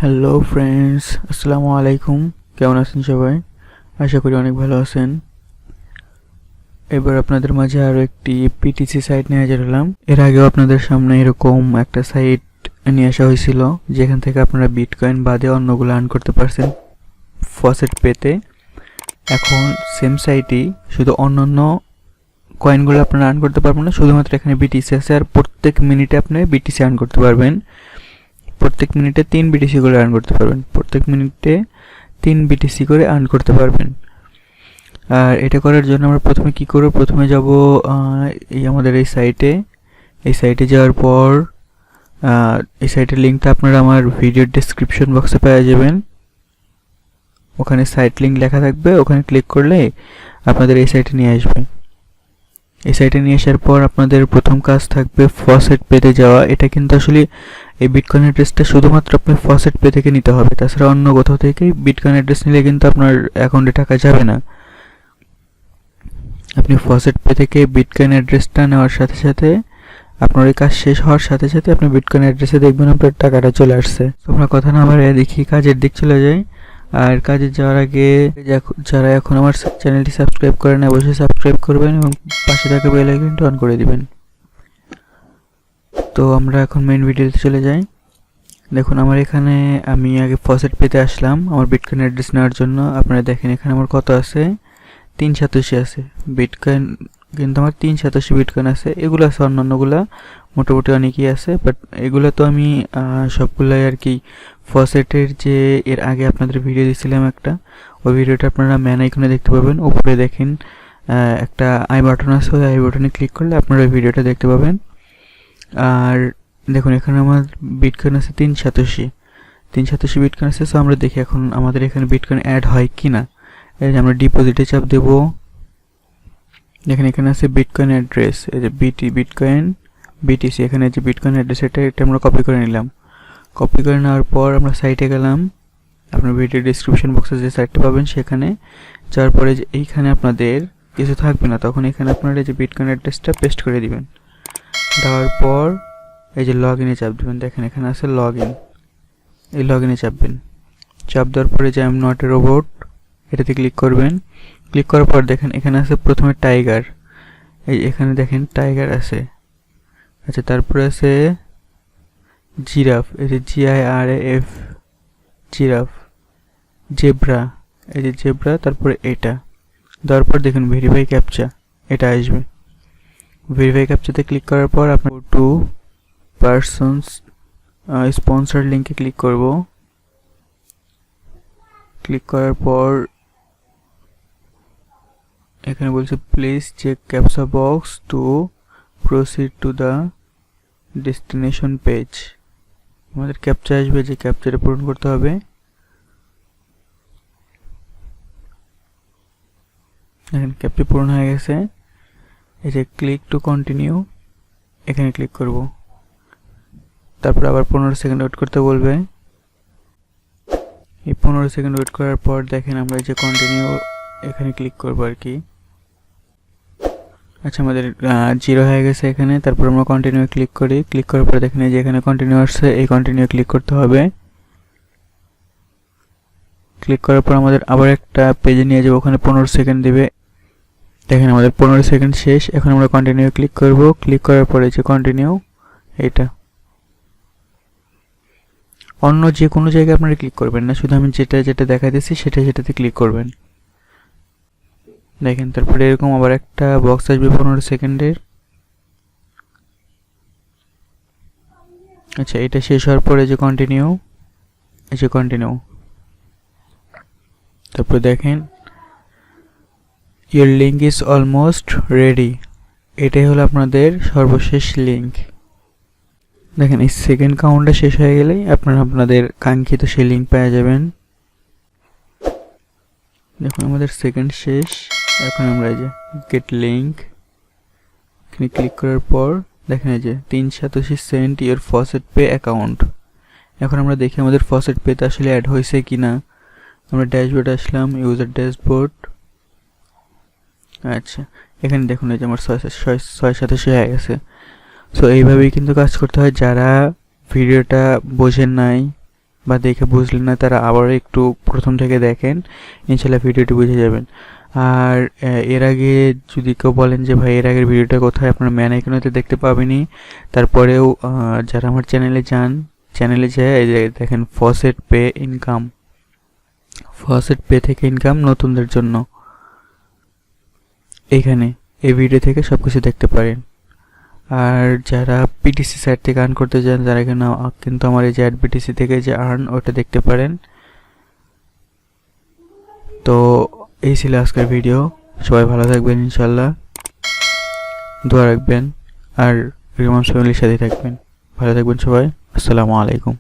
Hello friends, আসসালামু আলাইকুম। কেমন আছেন সবাই? আশা করি অনেক ভালো আছেন। এবার আপনাদের মাঝে আরও একটি পিটিসি সাইট নিয়ে হাজির হলাম। এর আগেও আপনাদের সামনে এরকম একটা সাইট নিয়ে আসা হয়েছিল, যেখান থেকে আপনারা বিটকয়েন বাদে অন্যগুলো আর্ন করতে পারছেন ফসেট পেতে। এখন সেম সাইটই, শুধু অন্যান্য কয়েনগুলো আপনারা আর্ন করতে পারবেন না, শুধুমাত্র এখানে বিটিসি আছে। আর প্রত্যেক মিনিটে আপনি বিটিসি আর্ন করতে পারবেন। প্রত্যেক মিনিটে 3 বিটিসি করে আর্ন করতে পারবেন। প্রত্যেক মিনিটে 3 বিটিসি করে আর্ন করতে পারবেন। আর এটা করার জন্য আমরা প্রথমে কি করব, প্রথমে যাব এই আমাদের এই সাইটে যাওয়ার পর এই সাইটের লিঙ্কটা আপনারা আমার ভিডিওর ডেসক্রিপশন বক্সে পেয়ে যাবেন। ওখানে সাইট লিঙ্ক লেখা থাকবে, ওখানে ক্লিক করলে আপনাদের এই সাইটে নিয়ে আসবে। এই সাইটে নিয়ে আসার পর আপনাদের প্রথম কাজ থাকবে ফসেট পেতে যাওয়া। এটা কিন্তু আসলে এই বিটকয়েন অ্যাড্রেসটা শুধুমাত্র আপনি ফসেট পে থেকে নিতে হবে, তাছাড়া অন্য কোথাও থেকে বিটকয়েন অ্যাড্রেস নিলে কিন্তু আপনার অ্যাকাউন্টে টাকা যাবে না। আপনি ফসেট পে থেকে বিটকয়েন অ্যাড্রেসটা নেওয়ার সাথে সাথে আপনার এই কাজ শেষ হওয়ার সাথে সাথে আপনি বিটকয়েন অ্যাড্রেসে দেখবেন আপনার টাকাটা চলে আসছে। আমরা কথা না বাড়িয়ে দেখি কাজের দিক চলে যাই। আর কাজে যাওয়ার আগে যারা এখন আমার চ্যানেলটি সাবস্ক্রাইব করেন অবশ্যই সাবস্ক্রাইব করবেন এবং পাশে থাকা বেল আইকনটি অন করে দিবেন। তো আমরা এখন মেইন ভিডিওতে চলে যাই। দেখুন আমার এখানে আমি আগে ফসেট পেতে আসলাম আমার বিটকয়েন অ্যাড্রেস নেওয়ার জন্য। আপনারা দেখেন এখানে আমার কত আছে, 387 আছে বিটকয়েন, কিন্তু আমার 387 বিটকয়েন আছে। এগুলো আছে অন্যান্যগুলা মোটামুটি অনেকই আছে, বাট এগুলো তো আমি সবগুলাই আর কি ফসেটের যে এর আগে আপনাদের ভিডিও দিয়েছিলাম একটা, ওই ভিডিওটা আপনারা ম্যান আইকনে দেখতে পাবেন। উপরে দেখেন একটা আই বাটন আছে, ওই আই বাটনে ক্লিক করলে আপনারা ওই ভিডিওটা দেখতে পাবেন। আর দেখুন এখানে আমার বিটকয়েন আছে 387 বিটকয়েন আছে। সো আমরা দেখি এখন আমাদের এখানে বিটকয়েন অ্যাড হয় কি না। এই যে আমরা ডিপোজিটে চাপ দেব। দেখেন এখানে আছে বিটকয়েন অ্যাড্রেস, এই যে বিটকয়েন বিটিসি, এখানে যে বিটকয়েন অ্যাড্রেস এটা আমরা কপি করে নিলাম। কপি করে নেওয়ার পর আমরা সাইটে গেলাম। আপনার ভিডিও ডিসক্রিপশন বক্সে যে সাইটটা পাবেন সেখানে যাওয়ার পরে যে এইখানে আপনাদের কিছু থাকবে না, তখন এখানে আপনারা এই যে বিটকয়েন অ্যাড্রেসটা পেস্ট করে দিবেন। দেওয়ার পর এই যে লগ ইনে চাপ দেবেন। দেখেন এখানে আছে লগ ইন, এই লগ ইনে চাপবেন। চাপ দেওয়ার পরে যে I am not a robot এটাতে ক্লিক করবেন। ক্লিক করার পর দেখেন এখানে আছে প্রথমে টাইগার, এই এখানে দেখেন টাইগার আছে। আচ্ছা, তারপরে আছে জিরাফ, এই যে GIRAF জিরাফ, জেব্রা, এই যে জেব্রা, তারপরে এটা দেওয়ার পর দেখুন ভেরিফাই ক্যাপচা এটা আসবে। ভেরিফাই ক্যাপচাতে ক্লিক করার পর আপনার টু পারসনস স্পন্সর লিঙ্কে ক্লিক করব। ক্লিক করার পর এখানে বলছে please check captcha box to proceed to the destination page. আমাদের ক্যাপচা আসবে, যে ক্যাপচাটা পূরণ করতে হবে। দেখেন ক্যাপচা পূরণ হয়ে গেছে। এই যে ক্লিক টু কন্টিনিউ, এখানে ক্লিক করব। তারপর আবার 15 সেকেন্ড ওয়েট করতে বলবে। এই 15 সেকেন্ড ওয়েট করার পর দেখেন আমরা এই যে কন্টিনিউ এখানে ক্লিক করব আর কি। আচ্ছা, আমাদের 0 হয়ে গেছে এখানে। তারপর আমরা কন্টিনিউ ক্লিক করি। ক্লিক করার পরে দেখেন এই যে এখানে কন্টিনিউ আসছে, এই কন্টিনিউ ক্লিক করতে হবে। ক্লিক করার পর আমাদের আবার একটা পেজে নিয়ে যাবো, ওখানে 15 সেকেন্ড দিবে। দেখেন আমাদের 15 সেকেন্ড শেষ। এখন আমরা কন্টিনিউ ক্লিক করব। ক্লিক করার পরে যে কন্টিনিউ, এইটা অন্য যে কোনো জায়গায় আপনারা ক্লিক করবেন না, শুধু আমি যেটা দেখাই দিচ্ছি সেটাতে ক্লিক করবেন। দেখেন তারপরে এরকম আবার একটা বক্স আসবে 15 সেকেন্ডের। আচ্ছা, এটা শেষ হওয়ার পরে যে কন্টিনিউ, এই যে কন্টিনিউ, তারপরে দেখেন your link is almost ready, এটাই হলো আপনাদের সর্বশেষ লিঙ্ক। দেখেন এই সেকেন্ড কাউন্টটা শেষ হয়ে গেলেই আপনারা আপনাদের কাঙ্ক্ষিত সেই লিঙ্ক পেয়ে যাবেন। দেখুন আমাদের সেকেন্ড শেষ। এখন আমরা এই যে গেট লিঙ্ক এখানে ক্লিক করার পর দেখেন এই যে 387 sent your faucet pay account. এখন আমরা দেখি আমাদের ফসেট পেতে আসলে অ্যাড হয়েছে কিনা। আমরা ড্যাশবোর্ড আসলাম, ইউজার ড্যাশবোর্ড। আচ্ছা, এখানে দেখুন এই যে আমার 687 হয়ে গেছে। সো এইভাবেই কিন্তু কাজ করতে হয়। যারা ভিডিওটা বোঝেন নাই বা দেখে বুঝলেন না তারা আবার একটু প্রথম থেকে দেখেন, ইনশাল্লাহ ভিডিওটি বুঝে যাবেন। আর এর আগে যদি কেউ বলেন যে ভাই এর আগের ভিডিওটা কোথায়, আপনার ম্যান আইকনেতে দেখতে পাবেনই। তারপরেও যারা আমার চ্যানেলে যান, চ্যানেলে যেয়ে এই যে দেখেন faucet pay income, faucet pay থেকে ইনকাম নতুনদের জন্য, এইখানে এই ভিডিও থেকে সব কিছু দেখতে পারেন। আর যারা পিটিসি সাইট থেকে আর্ন করতে চান, যারা কিন্তু আমার এই যে অ্যাডবিটিসি থেকে যে আর্ন, ওটা দেখতে পারেন। তো এই ছিল আজকের ভিডিও। সবাই ভালো থাকবেন, ইনশাল্লাহ দোয়া রাখবেন, আর রিমান্স ফ্যামিলির সাথে থাকবেন। ভালো থাকবেন সবাই। আসসালামু আলাইকুম।